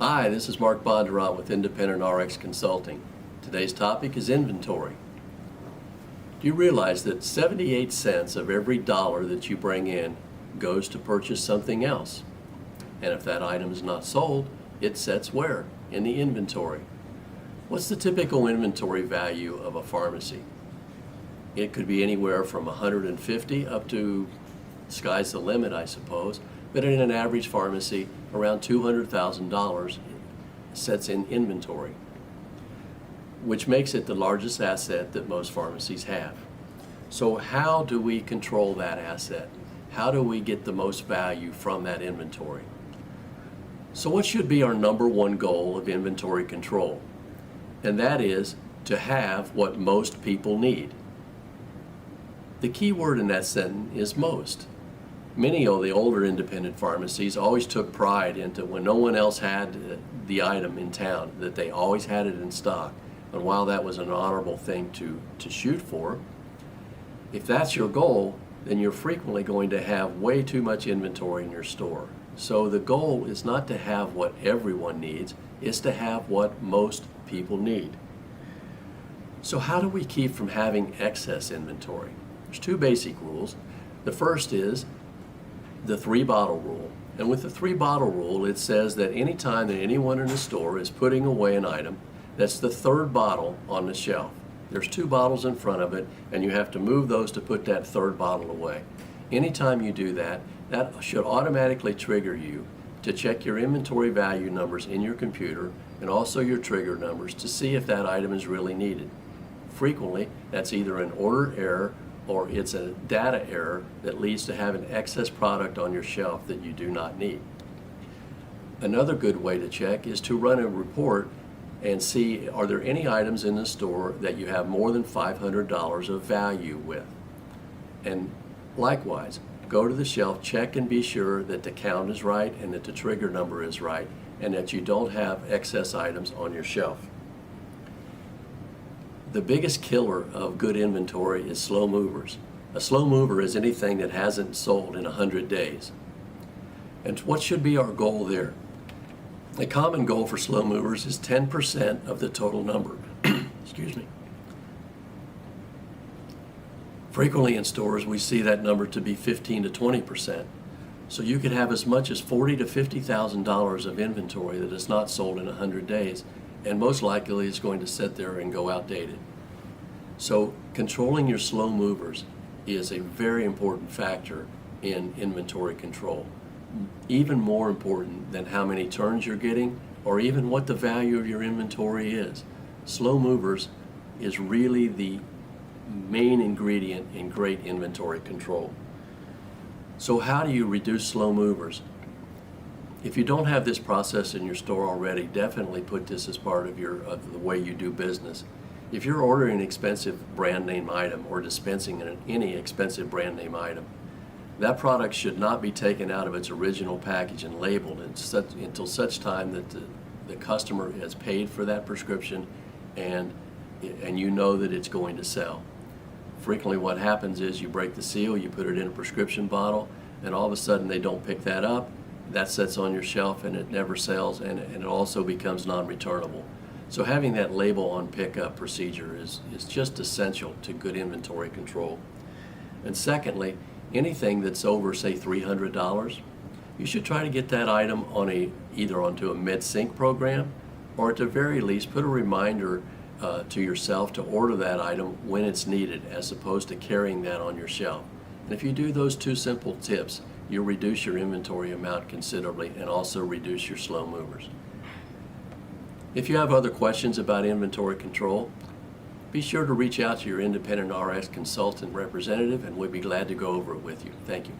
Hi, this is Mark Bondurant with Independent RX Consulting. Today's topic is inventory. Do you realize that 78 cents of every dollar that you bring in goes to purchase something else? And if that item is not sold, it sits where? In the inventory. What's the typical inventory value of a pharmacy? It could be anywhere from 150 up to, sky's the limit, I suppose, but in an average pharmacy, around $200,000 sits in inventory, which makes it the largest asset that most pharmacies have. So how do we control that asset? How do we get the most value from that inventory? So what should be our number one goal of inventory control? And that is to have what most people need. The key word in that sentence is most. Many of the older independent pharmacies always took pride into when no one else had the item in town, that they always had it in stock. And while that was an honorable thing to shoot for, if that's your goal, then you're frequently going to have way too much inventory in your store. So the goal is not to have what everyone needs, it's to have what most people need. So how do we keep from having excess inventory? There's two basic rules. The first is the 3-bottle rule. And with the 3-bottle rule, it says that anytime that anyone in the store is putting away an item, that's the third bottle on the shelf. There's 2 bottles in front of it, and you have to move those to put that third bottle away. Anytime you do that, that should automatically trigger you to check your inventory value numbers in your computer and also your trigger numbers to see if that item is really needed. Frequently, that's either an order error or it's a data error that leads to having excess product on your shelf that you do not need. Another good way to check is to run a report and see, are there any items in the store that you have more than $500 of value with? And likewise, go to the shelf, check and be sure that the count is right and that the trigger number is right and that you don't have excess items on your shelf. The biggest killer of good inventory is slow movers. A slow mover is anything that hasn't sold in 100 days. And what should be our goal there? A common goal for slow movers is 10% of the total number. Excuse me. Frequently in stores we see that number to be 15 to 20%. So you could have as much as $40,000 to $50,000 of inventory that is not sold in 100 days. And most likely it's going to sit there and go outdated. So controlling your slow movers is a very important factor in inventory control. Even more important than how many turns you're getting or even what the value of your inventory is. Slow movers is really the main ingredient in great inventory control. So how do you reduce slow movers? If you don't have this process in your store already, definitely put this as part of the way you do business. If you're ordering an expensive brand name item or dispensing any expensive brand name item, that product should not be taken out of its original package and labeled until such time that the customer has paid for that prescription and you know that it's going to sell. Frequently what happens is you break the seal, you put it in a prescription bottle, and all of a sudden they don't pick that up. That sits on your shelf and it never sells, and it also becomes non-returnable. So having that label on pickup procedure is just essential to good inventory control. And secondly, anything that's over, say, $300, you should try to get that item on either onto a MedSync program, or at the very least put a reminder to yourself to order that item when it's needed, as opposed to carrying that on your shelf. And if you do those 2 simple tips, you'll reduce your inventory amount considerably and also reduce your slow movers. If you have other questions about inventory control, be sure to reach out to your independent RX consultant representative and we'd be glad to go over it with you. Thank you.